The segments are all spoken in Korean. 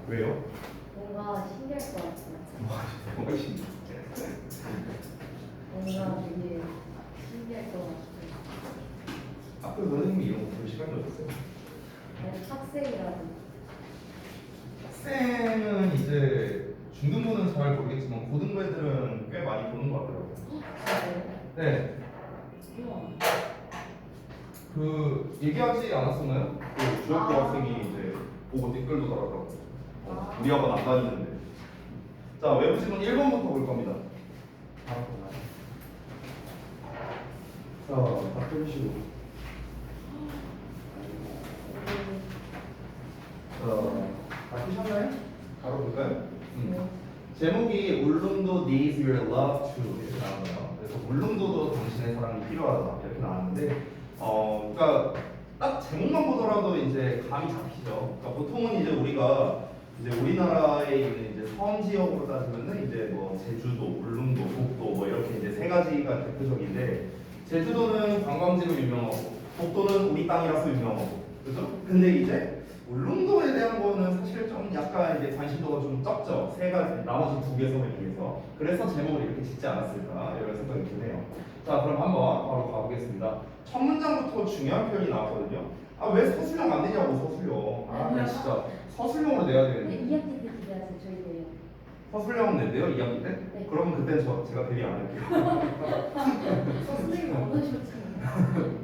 왜요? 뭔가 신기할 것 같아요. 뭐가 신기해? 뭔가 되게 신기할 것 같아요. 학교 선생님이 이런 거 볼 시간이 없어요. 아니, 학생이라도. 학생은 이제 중등부는 잘 모르겠지만 고등부 애들은 꽤 많이 보는 것 같더라고요. 진짜요? 네, 우와. 그 얘기하지 않았었나요? 그 중학교 아. 학생이 이제 보고 댓글도 달았다고. 아. 우리 학원 안 다니는데. 자, 외부 지문 1번부터 볼 겁니다. 바로 보나요? 자, 다 펴주시고. 다 피셨나요? 바로 볼까요? 네. 제목이 울릉도 needs your love too 이렇게 나와요. 그래서 울릉도도 당신의 사랑이 필요하다 이렇게 나왔는데, 그러니까 딱 제목만 보더라도 이제 감이 잡히죠. 그러니까 보통은 이제 우리가 이제 우리나라에 있는 이제 섬 지역으로 따지면은 이제 뭐 제주도, 울릉도, 독도 뭐 이렇게 이제 세 가지가 대표적인데, 제주도는 관광지로 유명하고 독도는 우리 땅이라서 유명하고, 그죠? 근데 이제 울릉도에 대한 거는 사실 좀 약간 이제 관심도가 좀 적죠. 세 가지, 나머지 두 개 섬에 비해서. 그래서 제목을 이렇게 짓지 않았을까 이런 생각이 드네요. 자, 그럼 한번 바로 가보겠습니다. 첫 문장부터 중요한 표현이 나왔거든요. 아, 왜 서술형 안 되냐고, 서술형. 아, 나 진짜 서술형으로 내야 근데 되겠네. 2학기 때 기대하세요. 저희 때요. 서술형 낸대요, 2학기 때? 네. 그러면 그때 제가 대리 안 할게요. 선생님 원하셨잖아요.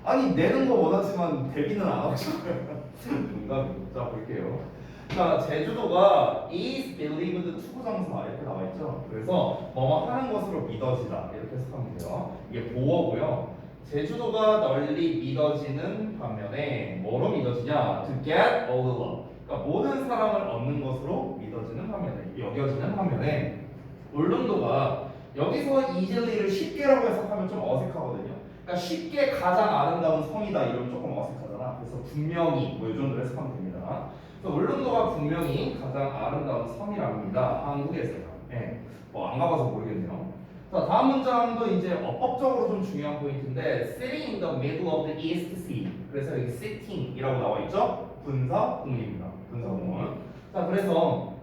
아니, 내는 거 원하지만 대비는 안 하고 싶어요. 농담이고. 자, 볼게요. 자, 제주도가 is believed 투부정사 이렇게 나와 있죠. 그래서 뭐뭐 하는 것으로 믿어지다 이렇게 해석하면 돼요. 이게 보어고요. 제주도가 널리 믿어지는 반면에 뭐로 믿어지냐? To get all the love. 그러니까 모든 사랑을 얻는 것으로 믿어지는 반면에, 여겨지는 반면에, 울릉도가 여기서 easily 를 쉽게라고 해석하면 좀 어색하거든요. 그러니까 쉽게 가장 아름다운 섬이다 이러면 조금 어색하잖아. 그래서 분명히 뭐 이 정도로 해석하면 됩니다. 그래서 울릉도가 분명히 가장 아름다운 섬이랍니다. 한국에서요. 네. 뭐 안 가봐서 모르겠네요. 자, 다음 문장도 이제 어법적으로 좀 중요한 포인트인데, sitting in the middle of the East Sea. 그래서 여기 sitting이라고 나와 있죠. 분사공입니다. 분사공은. 자, 그래서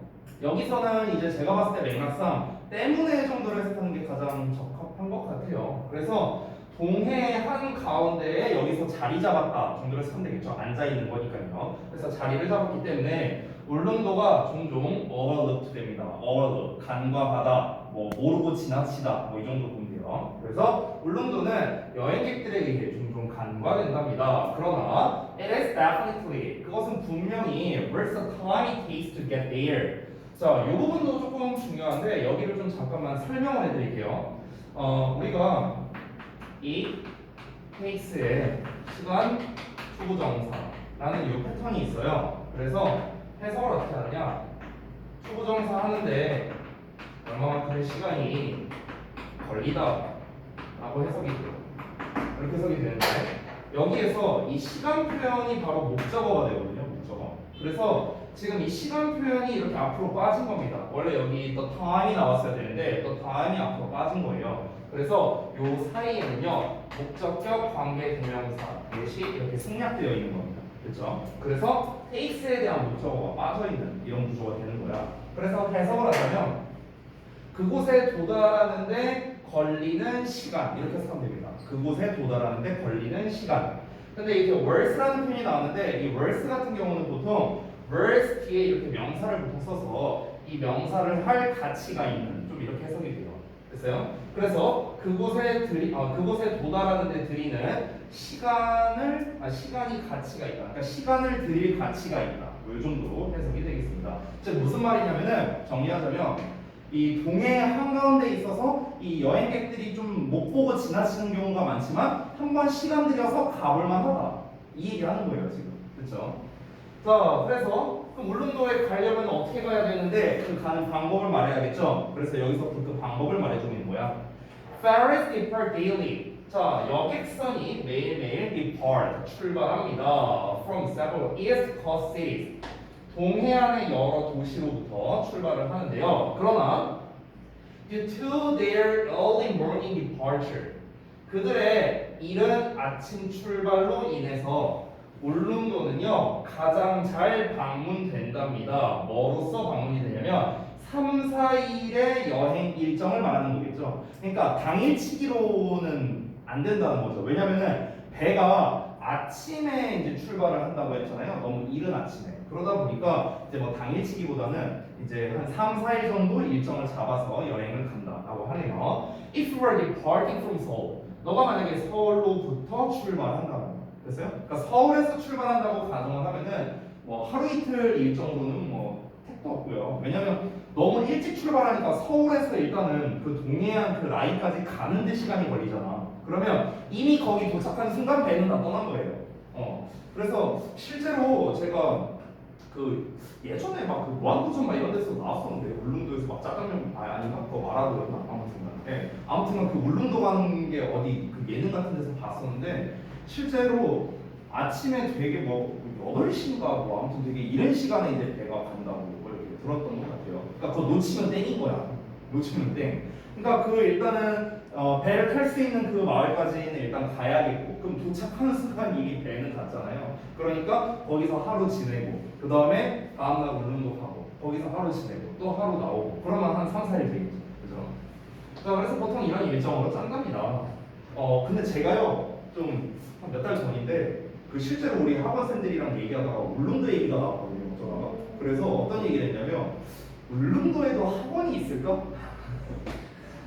여기서는 이제 제가 봤을 때 맥락상 때문에 정도로 해석하는 게 가장 적합한 것 같아요. 그래서 동해 한 가운데에 여기서 자리 잡았다 정도로 해석하면 되겠죠. 앉아 있는 거니까요. 그래서 자리를 잡았기 때문에 울릉도가 종종 overlooked 됩니다. overlook, 간과하다, 뭐 모르고 지나치다, 뭐 이 정도 보면 돼요. 그래서 울릉도는 여행객들에 의해 종종 간과된답니다. 그러나 it is definitely, 그것은 분명히 worth the time it takes to get there. 자, 이 부분도 조금 중요한데 여기를 좀 잠깐만 설명을 해드릴게요. 우리가 이 케이스에 시간 초부정사라는 이 패턴이 있어요. 그래서 해석을 어떻게 하느냐? 초부정사 하는데 얼마만큼의 시간이 걸리다라고 해석이 돼요. 그렇게 해석이 되는데 여기에서 이 시간 표현이 바로 목적어가 되거든요. 목적어. 그래서 지금 이 시간 표현이 이렇게 앞으로 빠진 겁니다. 원래 여기 또 time이 나왔어야 되는데 또 time이 앞으로 빠진 거예요. 그래서 요 사이에는요 목적격 관계 대명사 대시 이렇게 생략되어 있는 겁니다. 그렇죠? 그래서 takes에 대한 목적어가 빠져 있는 이런 구조가 되는 거야. 그래서 해석을 하자면 그곳에 도달하는데 걸리는 시간 이렇게 해석하면 됩니다. 그곳에 도달하는데 걸리는 시간. 근데 이렇게 worth라는 표현이 나오는데 이 worth 같은 경우는 보통 worth 뒤에 이렇게 명사를 보통 써서 이 명사를 할 가치가 있는 좀 이렇게 해석이 돼요. 됐어요? 그래서 그곳에 도달하는 데 들이는 시간이 가치가 있다. 그러니까 시간을 들일 가치가 있다. 이 정도로 해석이 되겠습니다. 즉 무슨 말이냐면은 정리하자면 이 동해 한가운데 있어서 이 여행객들이 좀 못 보고 지나치는 경우가 많지만 한번 시간 들여서 가볼 만하다. 이 얘기 하는 거예요, 지금. 그렇죠? 자, 그래서 그럼 울릉도에 가려면 어떻게 가야 되는데 그 가는 방법을 말해야겠죠? 그래서 여기서부터 그 방법을 말해주는 거야. Ferries depart daily. 자, 여객선이 매일매일 depart, 출발합니다. From several east coast cities. 동해안의 여러 도시로부터 출발을 하는데요. 그러나 due to their early morning departure, 그들의 이른 아침 출발로 인해서 울릉도는요 가장 잘 방문된답니다. 뭐로써 방문이 되냐면 3, 4일의 여행 일정을 말하는 거겠죠. 그러니까 당일치기로는 안 된다는 거죠. 왜냐면은 배가 아침에 이제 출발을 한다고 했잖아요. 너무 이른 아침에. 그러다 보니까 이제 뭐 당일치기보다는 이제 한 3, 4일 정도 일정을 잡아서 여행을 간다라고 하네요. If you are departing from Seoul, 너가 만약에 서울로부터 출발한다는 거. 됐어요? 그러니까 서울에서 출발한다고 가정을 하면은 뭐 하루 이틀 일정으로는 뭐 택도 없고요. 왜냐면 너무 일찍 출발하니까 서울에서 일단은 그 동해안 그 라인까지 가는데 시간이 걸리잖아. 그러면 이미 거기 도착한 순간 배는 다 떠난 거예요. 그래서 실제로 제가 그 예전에 막 그 무한도전 막 이런 데서 나왔었는데 울릉도에서 막 짜장면 아닌가 그거 말하고였나 아무튼간 아무튼간 그 울릉도 가는 게 어디 그 예능 같은 데서 봤었는데 실제로 아침에 되게 뭐 8시인가 뭐 아무튼 되게 이른 시간에 이제 배가 간다고 뭐 이렇게 들었던 것 같아요. 그러니까 그거 놓치면 땡인 거야. 놓치면 땡. 그러니까 그 일단은 배를 탈 수 있는 그 마을까지는 일단 가야겠고 그럼 도착하는 순간 이미 배는 갔잖아요. 그러니까 거기서 하루 지내고 그 다음에 다음날 울릉도 가고 거기서 하루 지내고 또 하루 나오고 그러면 한 3, 4일 되겠죠. 그죠? 자, 그래서 보통 이런 일정으로 짠답니다. 근데 제가요 좀 한 몇 달 전인데 그 실제로 우리 학원생들이랑 얘기하다가 울릉도 얘기가 나왔거든요. 어쩌다가. 그래서 어떤 얘기를 했냐면 울릉도에도 학원이 있을까?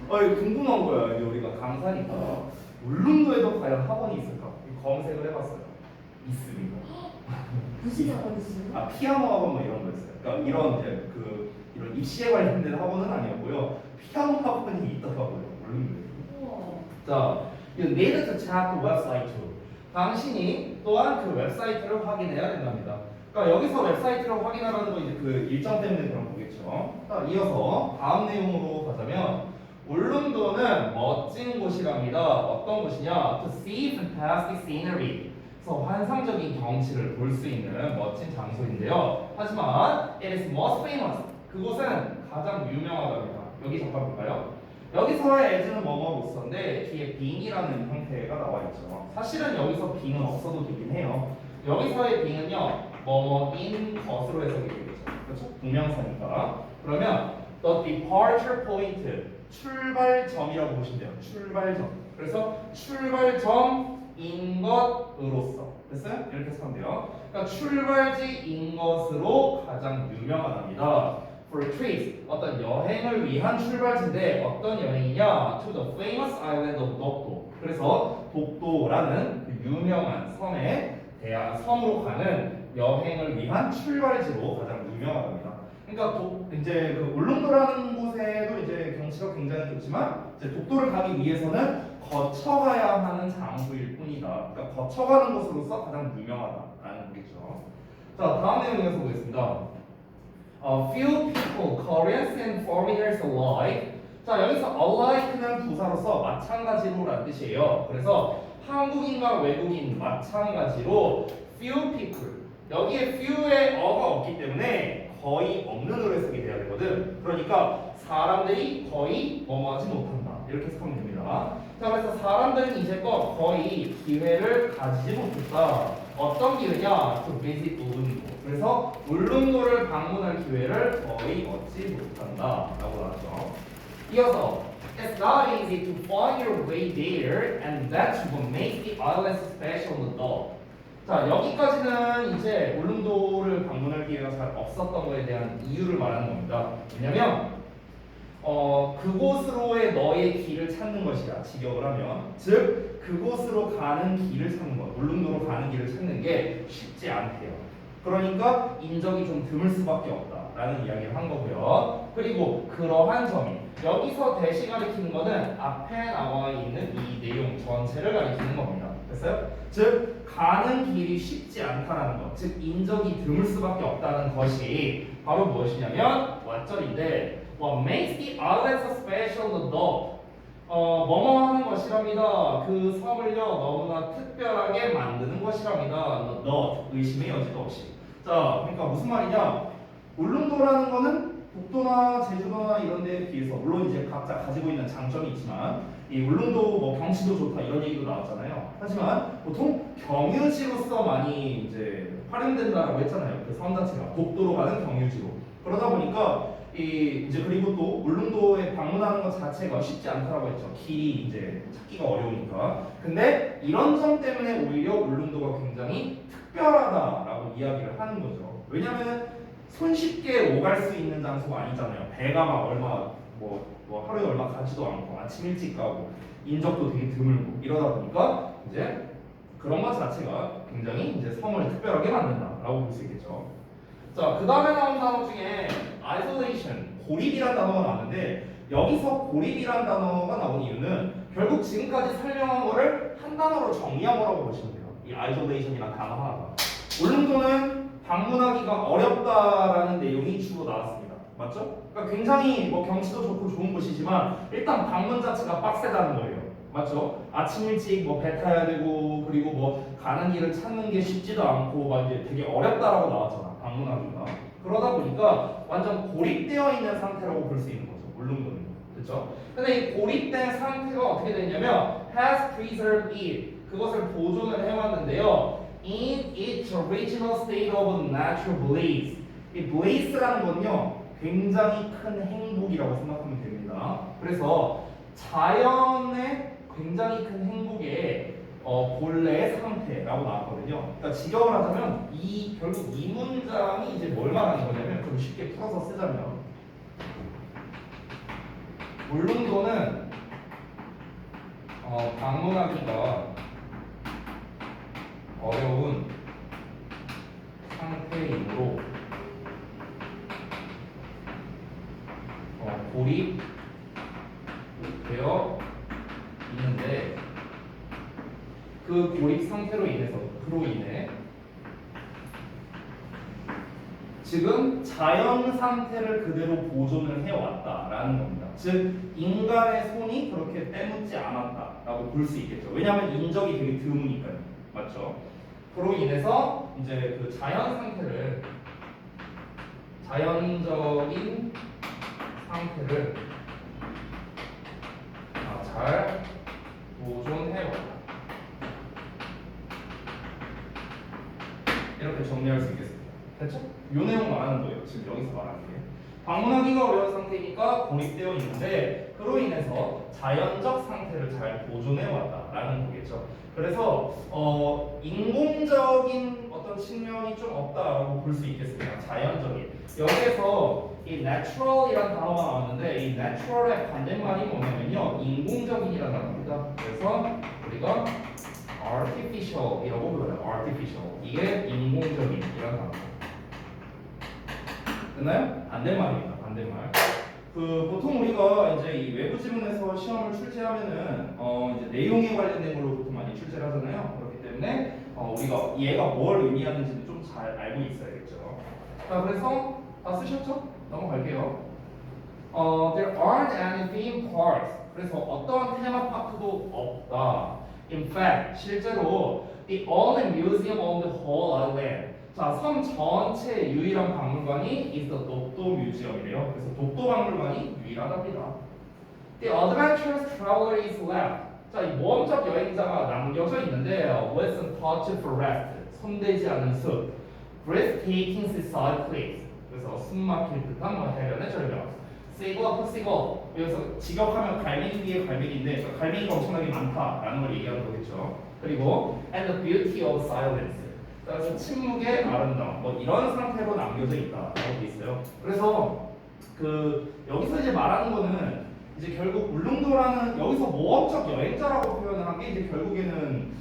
이거 궁금한 거야. 이제 우리가 강사니까 울릉도에도 과연 학원이 있을까? 검색을 해봤어요. 있습니다. 무슨 학원 있어요? 피아노 학원 뭐 이런 거 있어요. 그러니까 이런 이제 이런 입시에 관련된 학원은 아니었고요. 피아노 학원이 있더라고요. 울릉도에. 우와. 자, you need to check the website too. 당신이 또한 그 웹사이트를 확인해야 된답니다. 그러니까 여기서 웹사이트를 확인하라는 건 이제 그 일정 때문에 그런 거겠죠. 자, 이어서 다음 내용으로 가자면 울릉도는 멋진 곳이랍니다. 어떤 곳이냐? To see fantastic scenery. 그래서 환상적인 경치를 볼 수 있는 멋진 장소인데요. 하지만 it is most famous. 그곳은 가장 유명하답니다. 여기 잠깐 볼까요? 여기서의 as는 뭐뭐 못 썼는데 뒤에 being이라는 형태가 나와 있죠. 사실은 여기서 being은 없어도 되긴 해요. 여기서의 being은요, 뭐뭐인 것으로 해석이 되겠죠. 그렇죠? 동명사니까. 그러면 the departure point, 출발점이라고 보시면 돼요. 출발점. 그래서 출발점인 것으로서. 됐어요? 이렇게 해석하면 돼요. 그러니까 출발지인 것으로 가장 유명하답니다. For trips, 어떤 여행을 위한 출발지인데 어떤 여행이냐? To the famous island of Dokdo. 그래서 독도라는 그 유명한 섬에 대한 섬으로 가는 여행을 위한 출발지로 가장 유명하답니다. 그러니까 이제 그 울릉도라는 곳에도 이제 경치가 굉장히 좋지만 이제 독도를 가기 위해서는 거쳐가야 하는 장소일 뿐이다. 그러니까 거쳐가는 곳으로서 가장 유명하다라는 거겠죠. 자, 다음 내용에서 보겠습니다. Few people, Koreans and foreigners alike. 자, 여기서 alike는 부사로서 마찬가지로라는 뜻이에요. 그래서 한국인과 외국인 마찬가지로 few people. 여기에 few의 어가 없기 때문에 거의 없는으로 해석이 돼야 되거든. 그러니까 사람들이 거의 뭐뭐하지 못한다. 이렇게 해석하면 됩니다. 자, 그래서 사람들은 이제껏 거의 기회를 가지지 못했다. 어떤 기회냐? To visit 울릉도. 그래서 울릉도를 방문할 기회를 거의 얻지 못한다 라고 나왔죠. 이어서 It's not easy to find your way there and that's what makes the island special though. 자, 여기까지는 이제 울릉도를 방문할 기회가 잘 없었던 거에 대한 이유를 말하는 겁니다. 왜냐면 그곳으로의 너의 길을 찾는 것이야. 직역을 하면 즉 그곳으로 가는 길을 찾는 것, 울릉도로 가는 길을 찾는 게 쉽지 않대요. 그러니까 인적이 좀 드물 수밖에 없다라는 이야기를 한 거고요. 그리고 그러한 점이 여기서 대시 가리키는 거는 앞에 나와 있는 이 내용 전체를 가리키는 겁니다. 됐어요? 즉 가는 길이 쉽지 않다는 것, 즉 인적이 드물 수밖에 없다는 것이 바로 무엇이냐면 왓절인데 What makes the island so special though? 뭐뭐 하는 것이랍니다. 그 섬을요 너무나 특별하게 만드는 것이랍니다. 너 의심의 여지도 없이. 자, 그러니까 무슨 말이냐? 울릉도라는 거는 독도나 제주도나 이런 데에 비해서 물론 이제 각자 가지고 있는 장점이 있지만 이 울릉도 뭐 경치도 좋다 이런 얘기도 나왔잖아요. 하지만 보통 경유지로서 많이 이제 활용된다라고 했잖아요. 그 섬 자체가 국도로 가는 경유지로. 그러다 보니까 이 이제 그리고 또 울릉도에 방문하는 것 자체가 쉽지 않다라고 했죠. 길이 이제 찾기가 어려우니까. 근데 이런 점 때문에 오히려 울릉도가 굉장히 특별하다라고 이야기를 하는 거죠. 왜냐면은 손쉽게 오갈 수 있는 장소가 아니잖아요. 배가 막 얼마 뭐 하루에 얼마 가지도 않고 아침 일찍 가고 인적도 되게 드물고 이러다 보니까 이제 그런 것 자체가 굉장히 이제 섬을 특별하게 만든다라고 볼 수 있겠죠. 자, 그 다음에 나온 단어 중에 isolation, 고립이란 단어가 나왔는데 여기서 고립이란 단어가 나온 이유는 결국 지금까지 설명한 거를 한 단어로 정리한 거라고 보시면 돼요. 이 isolation이란 단어 하나가. 울릉도는 방문하기가 어렵다라는 내용이 주로 나왔습니다. 맞죠? 그러니까 굉장히 뭐 경치도 좋고 좋은 곳이지만 일단 방문 자체가 빡세다는 거예요. 맞죠? 아침 일찍 뭐 배 타야 되고 그리고 뭐 가는 길을 찾는 게 쉽지도 않고 막 이제 되게 어렵다라고 나왔잖아. 방문하기가. 그러다 보니까 완전 고립되어 있는 상태라고 볼 수 있는 거죠. 울릉도는. 그렇죠? 근데 이 고립된 상태가 어떻게 되냐면 has preserved it. 그것을 보존을 해왔는데요. In its original state of natural bliss. 이 bliss라는 건요. 굉장히 큰 행복이라고 생각하면 됩니다. 그래서 자연의 굉장히 큰 행복의 본래의 상태라고 나왔거든요. 그러니까 직역을 하자면 결국 이 문장이 이제 뭘 말하는 거냐면 좀 쉽게 풀어서 쓰자면 울릉도는 방문하기가 어려운 상태이므로 고립되어 있는데 그 고립 상태로 인해서 그로 인해 지금 자연 상태를 그대로 보존을 해왔다라는 겁니다. 즉 인간의 손이 그렇게 때묻지 않았다라고 볼 수 있겠죠. 왜냐하면 인적이 되게 드무니까요. 맞죠? 그로 인해서 이제 그 자연적인 상태를 잘 보존해왔다. 이렇게 정리할 수 있겠습니다. 됐죠? 이 내용 말하는 거예요. 지금 여기서 말하는 게. 방문하기가 어려운 상태니까 고립되어 있는데 그로 인해서 자연적 상태를 잘 보존해왔다라는 거겠죠. 그래서 인공적인 어떤 측면이 좀 없다라고 볼 수 있겠습니다. 자연적인. 여기에서 이 natural이라는 단어가 나왔는데 이 natural의 반대말이 뭐냐면요. 인공적인이라는 단어입니다. 그래서 우리가 artificial이라고 불러요. artificial. 이게 인공적인이라는 단어. 됐나요? 반대말입니다. 반대말. 보통 우리가 이제 이 외부 지문에서 시험을 출제하면은 이제 내용에 관련된 걸로 보통 많이 출제를 하잖아요. 그렇기 때문에 우리가 얘가 뭘 의미하는지는 좀 잘 알고 있어야겠죠. 자, 그래서 다 쓰셨죠? 넘어갈게요. There aren't any theme parks. 그래서 어떤 테마파크도 없다. In fact, 실제로 the only museum on the whole island. 자, 섬 전체 유일한 박물관이 is the 독도 뮤지엄이래요. 그래서 독도 박물관이 유일하답니다. The adventurous traveler is left. 자, 이 모험적 여행자가 남겨져 있는데요. with some touch for rest. 손대지 않은 숲. breathtaking seaside cliffs. 그래서 숨막힐 듯한 해변의 절벽. 세이거 세이거. 여기서 직역하면 갈매기 위에 갈매기인데 갈매기가 엄청나게 많다라는 걸 얘기하는 거겠죠. 그리고 and the beauty of silence. 그래서 침묵의 아름다움. 뭐 이런 상태로 남겨져 있다라고 돼 있어요. 그래서 여기서 이제 말하는 거는 이제 결국 울릉도라는 여기서 모험적 여행자라고 표현을 한 게 이제 결국에는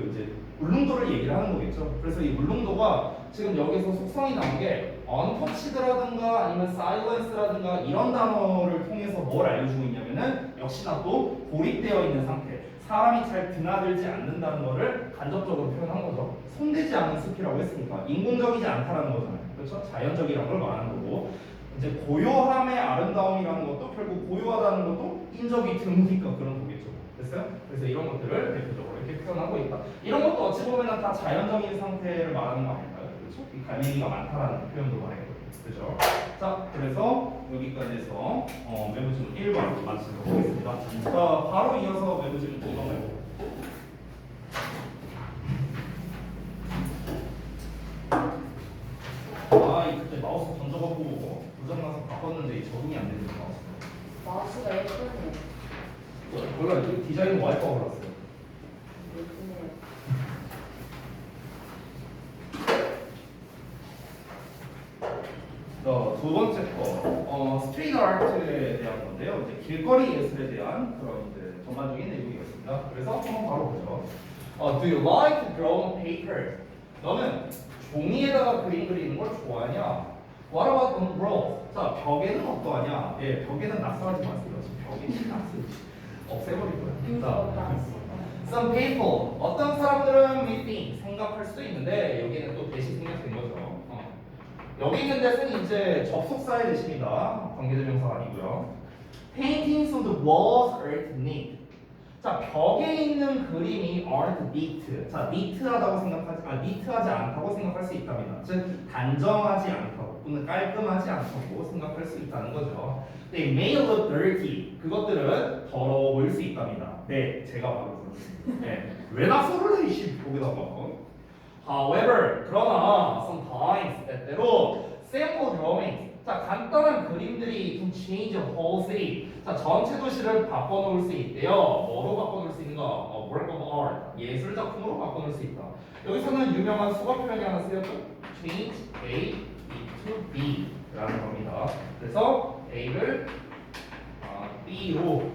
이제 울릉도를 얘기를 하는 거겠죠. 그래서 이 울릉도가 지금 여기서 속성이 나온 게 untouched라든가 아니면 silence라든가 이런 단어를 통해서 뭘 알려주고 있냐면은 역시나 또 고립되어 있는 상태, 사람이 잘 드나들지 않는다는 거를 간접적으로 표현한 거죠. 손대지 않는 숲이라고 했으니까 인공적이지 않다라는 거잖아요. 그렇죠? 자연적이라는 걸 말하는 거고 이제 고요함의 아름다움이라는 것도 결국 고요하다는 것도 인적이 드무니까 그런 거겠죠. 됐어요? 그래서 이런 것들을 대표적으로 이렇게 표현하고 있다. 이런 것도 어찌 보면 다 자연적인 상태를 말하는 거 아닐까요? 그렇죠? 갈매기가 많다라는 표현도 말했거든요. 그죠? 자, 그래서 여기까지 해서 외부 질문 1번 마치도록 하겠습니다. 자, 바로 이어서 외부 질문 2번 해볼게요. 이 그때 마우스 던져갖고 고장나서 바꿨는데 적응이 안 되는 마우스. 마우스가 예쁘네. 몰라, 디자인 와이퍼가 올랐어요. 예쁘네요. 두 번째 거, 스트리트 아트에 대한 건데요. 이제 길거리 예술에 대한 그런 이제 전반적인 내용이었습니다. 그래서 한번 바로 보죠. Do you like drawing paper? 너는 종이에다가 그림 그리는 걸 좋아하냐? What about on walls? 자, 벽에는 어떠하냐? 예, 벽에는 낙서하지 마세요. 지금 벽에 낙서 없애버리고요. 자, Some people, 어떤 사람들은 may think, 생각할 수도 있는데 여기는 또 대시 생략된 거죠. 여기 있는 대신 이제 접속사의 대신이다. 관계대명사가 아니고요. Paintings on the walls aren't neat. 자, 벽에 있는 그림이 aren't neat. 자, neat하지 않다고 생각할 수 있답니다. 즉, 단정하지 않다고 또는 깔끔하지 않다고 생각할 수 있다는 거죠. They may look dirty. 그것들은 더러워 보일 수 있답니다. 네, 제가 바로 그렇습니다. 네. 왜 낙서를 해, 이씨, 거기다가. However, 그러나 sometimes 때때로 sample drawings, 자 간단한 그림들이 can change a whole city, 자 전체 도시를 바꿔놓을 수 있대요. 뭐로 바꿔놓을 수 있는가? A work of art, 예술 작품으로 바꿔놓을 수 있다. 여기서는 유명한 수거 표현이 하나 쓰였죠. Change A into B라는 겁니다. 그래서 A를 B로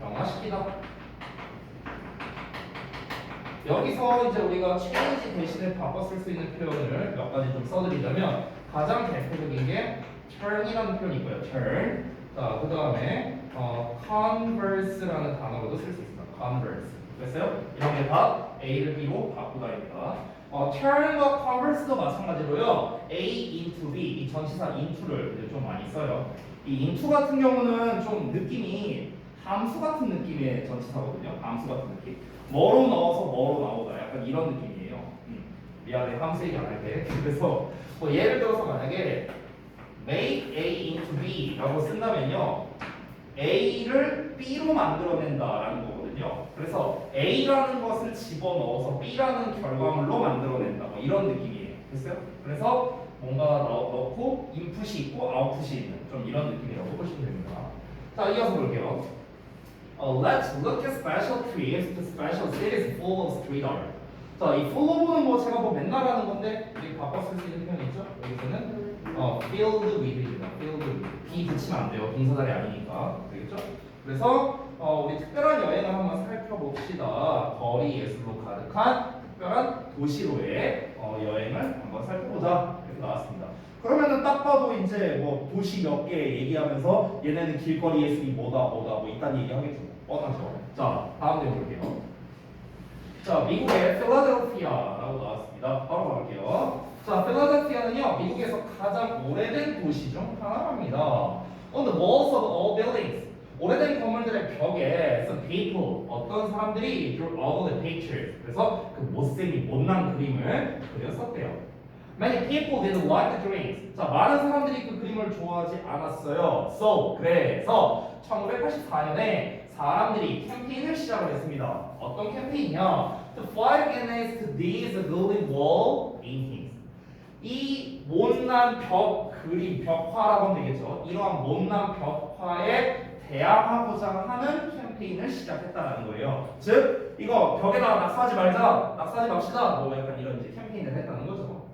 변화시키다. 여기서 이제 우리가 change 대신에 바꿔 쓸 수 있는 표현을 몇 가지 좀 써드리자면 가장 대표적인 게 turn이라는 표현이 있고요. turn. 자, 그 다음에 converse라는 단어로도 쓸 수 있습니다. converse. 됐어요? 이런 게 다 A를 B로 바꾸다입니다. turn과 converse도 마찬가지로요. A into B, 이 전치사 into를 이제 좀 많이 써요. 이 into 같은 경우는 좀 느낌이 함수 같은 느낌의 전치사거든요. 함수 같은 느낌. 뭐로 넣어서 뭐로 나오다 약간 이런 느낌이에요. 미안해, 함수 얘기 안 할게. 그래서 뭐 예를 들어서 만약에 make A into B라고 쓴다면요, A를 B로 만들어낸다라는 거거든요. 그래서 A라는 것을 집어넣어서 B라는 결과물로 만들어낸다, 뭐 이런 느낌이에요. 됐어요? 그래서 뭔가 넣고 인풋이 있고 아웃풋이 있는 좀 이런 느낌이라고 보시면 됩니다. 자, 이어서 볼게요. Let's look at special trips to special cities full of street art. 자, 이 full of는 뭐 제가 뭐 맨날 하는 건데 우리 바꿔 쓸 수 있는 표현이 있죠? 여기서는 filled with입니다. filled with. be 붙이면 안 돼요. 동사절이 아니니까. 되겠죠? 그래서 우리 특별한 여행을 한번 살펴봅시다. 거리 예술로 가득한 특별한 도시로의 여행을 한번 살펴보자. 이렇게 나왔습니다. 그러면은 딱 봐도 이제 뭐 도시 몇 개 얘기하면서 얘네는 길거리 예술이 뭐다 뭐 이딴 얘기하겠죠. 뻔하죠. 자, 다음 내용 볼게요. 자, 미국의 필라델피아라고 나왔습니다. 바로 가볼게요. 자, 필라델피아는요, 미국에서 가장 오래된 도시 중 하나랍니다. On the walls of all buildings, 오래된 건물들의 벽에 some people, 어떤 사람들이 drew ugly pictures, 그래서 그 못생긴 못난 그림을 그렸었대요. Many people didn't like the drawings. 자, 많은 사람들이 그 그림을 좋아하지 않았어요. So, 그래서 1984년에 사람들이 캠페인을 시작을 했습니다. 어떤 캠페인이냐? To fight against these ugly wall paintings. 이 못난 벽 그림, 벽화라고 하면 되겠죠. 이러한 못난 벽화에 대항하고자 하는 캠페인을 시작했다는 거예요. 즉, 이거 벽에다가 낙서하지 말자, 낙서하지 맙시다. 뭐 약간 이런 이제 캠페인을 했다는 거죠.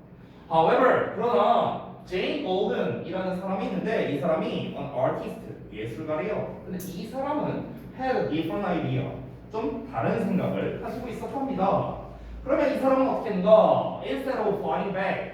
However, 그러나 제인 골든이라는 사람이 있는데 이 사람이 an artist, 예술가래요. 근데 이 사람은 had a different idea, 좀 다른 생각을 가지고 있었답니다. 그러면 이 사람은 어떻게 했는가? Instead of fighting back,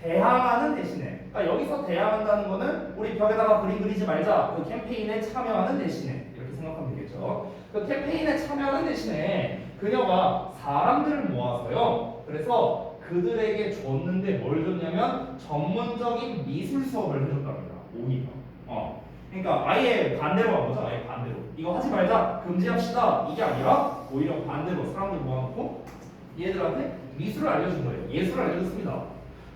대항하는 대신에, 그러니까 여기서 대항한다는 거는 우리 벽에다가 그림 그리지 말자, 그 캠페인에 참여하는 대신에 이렇게 생각하면 되겠죠. 그 캠페인에 참여하는 대신에 그녀가 사람들을 모아서요. 그래서 그들에게 줬는데 뭘 줬냐면 전문적인 미술 수업을 해줬답니다. 오히려. 그러니까 아예 반대로 한 거죠. 아예 반대로. 이거 하지 말자, 금지합시다. 이게 아니라 오히려 반대로 사람들 모아놓고 얘들한테 미술을 알려준 거예요. 예술을 알려줬습니다.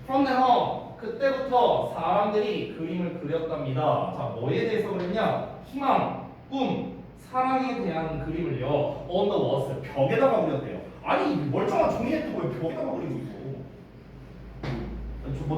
From then on, 그때부터 사람들이 그림을 그렸답니다. 자, 뭐에 대해서 그랬냐? 희망, 꿈, 사랑에 대한 그림을요. On the walls, 벽에다가 그렸대요. 아니 멀쩡한 종이에 또 왜 벽에다가 그리고 있어?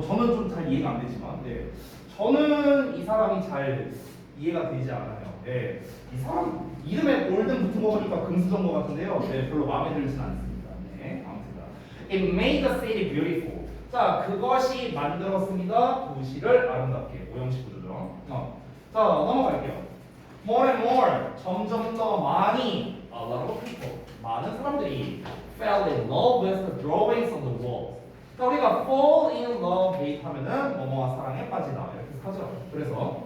저는 좀 잘 이해가 안 되지만, 네. 저는 이 사람이 잘 이해가 되지 않아요. 네. 이 사람 이름에 골든 붙은 거 보니까 금수저인 것 같은데요. 네, 별로 마음에 들진 않습니다. 네, 아무튼. It made the city beautiful. 자, 그것이 만들었습니다. 도시를 아름답게. 오형식 구조죠. 자, 넘어갈게요. More and more, 점점 더 많이, a lot of people, 많은 사람들이 fell in love with the drawings on the walls. 자, 우리가 fall in love 하면은 뭐뭐와 사랑에 빠지다 이렇게 하죠. 그래서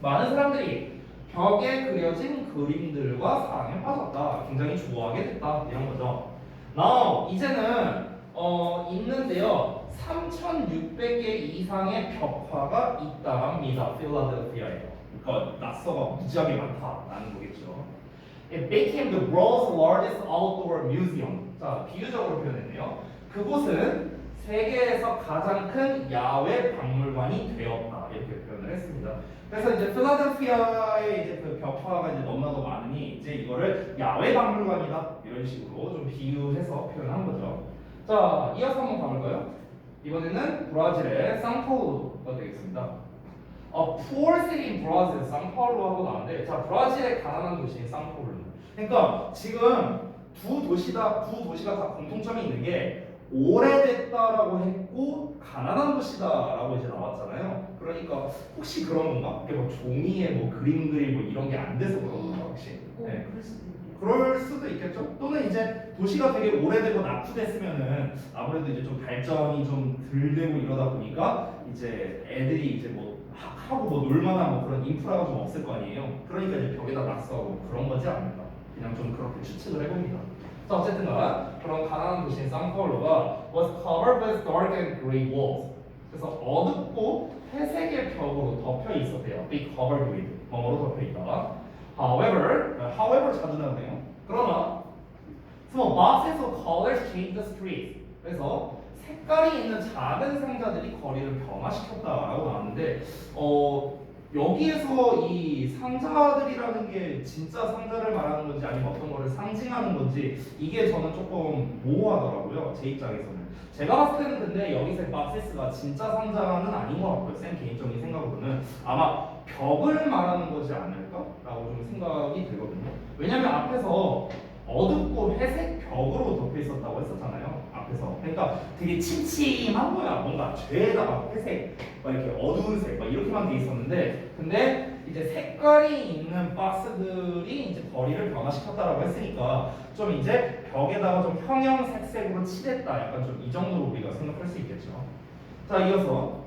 많은 사람들이 벽에 그려진 그림들과 사랑에 빠졌다. 굉장히 좋아하게 됐다. 이런 거죠. Now, 이제는 있는데요. 3,600개 이상의 벽화가 있다랍니다. 필라델피아에요. 그러니까 낙서가 무지하게 많다라는 거겠죠. It became the world's largest outdoor museum. 자, 비유적으로 표현했네요. 그곳은 세계에서 가장 큰 야외 박물관이 되었다. 이렇게 표현을 했습니다. 그래서 이제 필라델피아의 이제 그 벽화가 이제 너무나도 많으니 이제 이거를 야외 박물관이다 이런 식으로 좀 비유해서 표현한 거죠. 자, 이어서 한번 가볼까요? 이번에는 브라질의 상파울루가 되겠습니다. poor city in Brazil, 상파울루 하고 나왔는데, 자, 브라질의 가난한 도시인 상파울루. 그러니까 지금 두 도시가 다 공통점이 있는 게 오래됐다라고 했고 가난한 도시다라고 이제 나왔잖아요. 그러니까 혹시 그런 건가? 이게 뭐 종이에 뭐 그림 그리고 이런 게 안 돼서 그런 건가 혹시? 네. 그럴 수도 있겠죠. 또는 이제 도시가 되게 오래되고 낙후됐으면은 아무래도 이제 좀 발전이 좀 덜 되고 이러다 보니까 이제 애들이 이제 뭐 하고 뭐 놀만한 뭐 그런 인프라가 좀 없을 거 아니에요. 그러니까 이제 벽에다 낙서하고 그런 거지 않을까? 그냥 좀 그렇게 추측을 해봅니다. 자, 어쨌든간 그런 가난한 도시인 상파울루가 was covered with dark and gray walls. 그래서 어둡고 회색의 벽으로 덮여 있었대요. Be covered with 뭐로 덮여 있다. However 자주 나오네요. 그러나 small boxes of colors changed the streets. 그래서 색깔이 있는 작은 상자들이 거리를 변화시켰다라고 나왔는데 여기에서 이 상자들이라는 게 진짜 상자를 말하는 건지 아니면 어떤 거를 상징하는 건지 이게 저는 조금 모호하더라고요. 제 입장에서는. 제가 봤을 때는 근데 여기서 박스가 진짜 상자는 아닌 것 같고요. 쌤 개인적인 생각으로는 아마 벽을 말하는 거지 않을까라고 좀 생각이 들거든요. 왜냐면 앞에서 어둡고 회색 벽으로 덮여 있었다고 했었잖아요. 앞에서. 그러니까 되게 침침한 거야. 뭔가 죄에다가 회색, 막 이렇게 어두운 색, 막 이렇게만 돼 있었는데, 근데 이제 색깔이 있는 박스들이 이제 거리를 변화시켰다라고 했으니까 좀 이제 벽에다가 좀 형형색색으로 칠했다. 약간 좀 이 정도로 우리가 생각할 수 있겠죠. 자, 이어서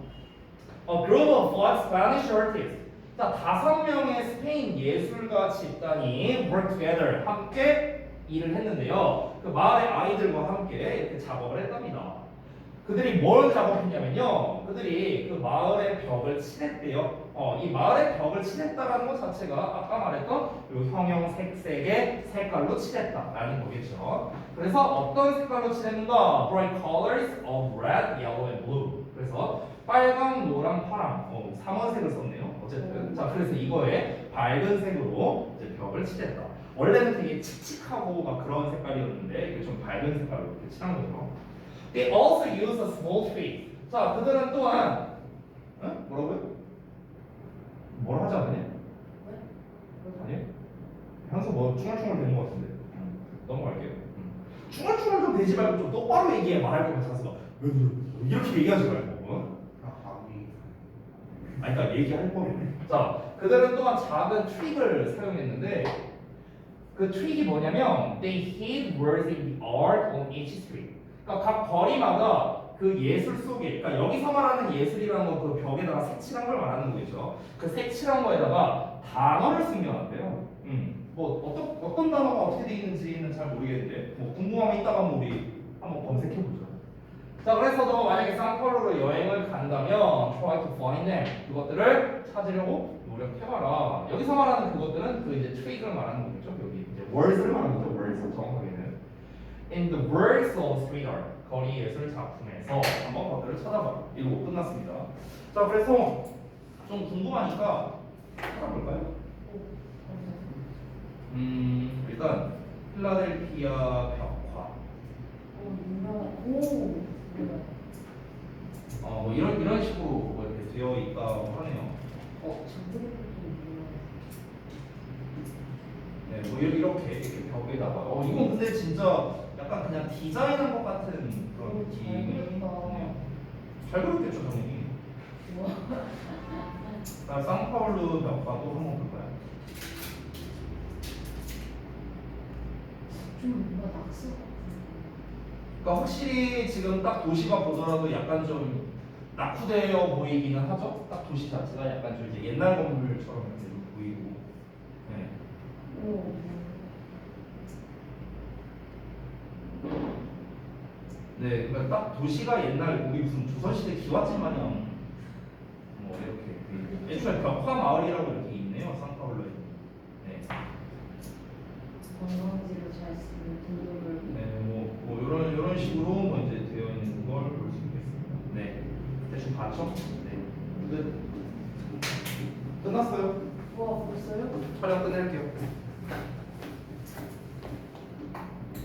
A group of five Spanish artists. 자, 5명의 스페인 예술가 집단이 work together, 함께 일을 했는데요. 그 마을의 아이들과 함께 이렇게 작업을 했답니다. 그들이 뭘 작업했냐면요. 그들이 그 마을의 벽을 칠했대요. 이 마을의 벽을 칠했다라는 것 자체가 아까 말했던 이 형형색색의 색깔로 칠했다라는 거겠죠. 그래서 어떤 색깔로 칠했는가? Bright colors of red, yellow, and blue. 그래서 빨강, 노랑, 파랑, 3원색을 썼네요. 어쨌든 자, 그래서 이거에 밝은 색으로 이제 벽을 칠했다. 원래는 되게 칙칙하고 막 그런 색깔이었는데 이게 좀 밝은 색깔로 이렇게 칠한 거죠. They also use a small tree. 자, 그들은 또한 뭐라고요? 뭘 하지 않느냐? 아니요? 향수 뭐 충얼충얼 되는 것 같은데. 넘어갈게요. 충얼충얼 좀 되지 말고 좀 똑바로 얘기해. 말할 거면 자서 이렇게 얘기하지 말고. 그러니까 얘기할 거면. 자, 그들은 또한 작은 트릭을 사용했는데 그 트릭이 뭐냐면 they hid words in the art on each street. 그러니까 각 거리마다 그 예술 속에, 그러니까 여기서 말하는 예술이라는 건 그 벽에다가 색칠한 걸 말하는 거겠죠. 그 색칠한 거에다가 단어를 숨겨놨대요. 뭐 어떤 단어가 어떻게 돼 있는지는 잘 모르겠는데 뭐 궁금하면 이따가 한번 우리 한번 검색해 보죠. 자, 그래서 너 만약에 상파울루로 여행을 간다면 try to find them. 그것들을 찾으려고 노력해봐라. 여기서 말하는 그것들은 그 이제 트릭을 말하는 거겠죠. 여기 이제 words를 말하는 거죠. words 정확하게는. In the words of street art. 거리 예술 작품에서 한번 것들을 찾아봐. 이러고 끝났습니다. 자, 그래서 좀 궁금하니까 찾아볼까요? 일단 필라델피아 벽화. 뭐 이런 식으로 뭐 이렇게 되어 있다고 하네요. 네, 뭐 이렇게 벽에다가 이건 근데 진짜 약간 그냥 디자인한 것 같은 그런 느낌이네요. 잘 그렸겠죠, 당연히. 자, 상파울루 벽화도 한번 볼까요? 그러니까 확실히 지금 딱 도시가 보더라도 약간 좀 낙후되어 보이기는 하죠. 딱 도시 자체가 약간 좀 이제 옛날 건물처럼 이렇게 좀 보이고. 네. 네, 그러니까 딱 도시가 옛날 우리 무슨 조선시대 기와집 마냥 뭐 이렇게 보이고. 애초에 벽화 마을이라고 이렇게 있네요, 상파울루에. 네. 관광지로 잘 쓰는 등록을. 네, 뭐 이런 식으로 뭐 이제 되어 있는 걸 볼 수 있겠습니다. 네, 대충 봤죠? 네. 끝났어요. 와, 벌써요? 촬영 끝낼게요.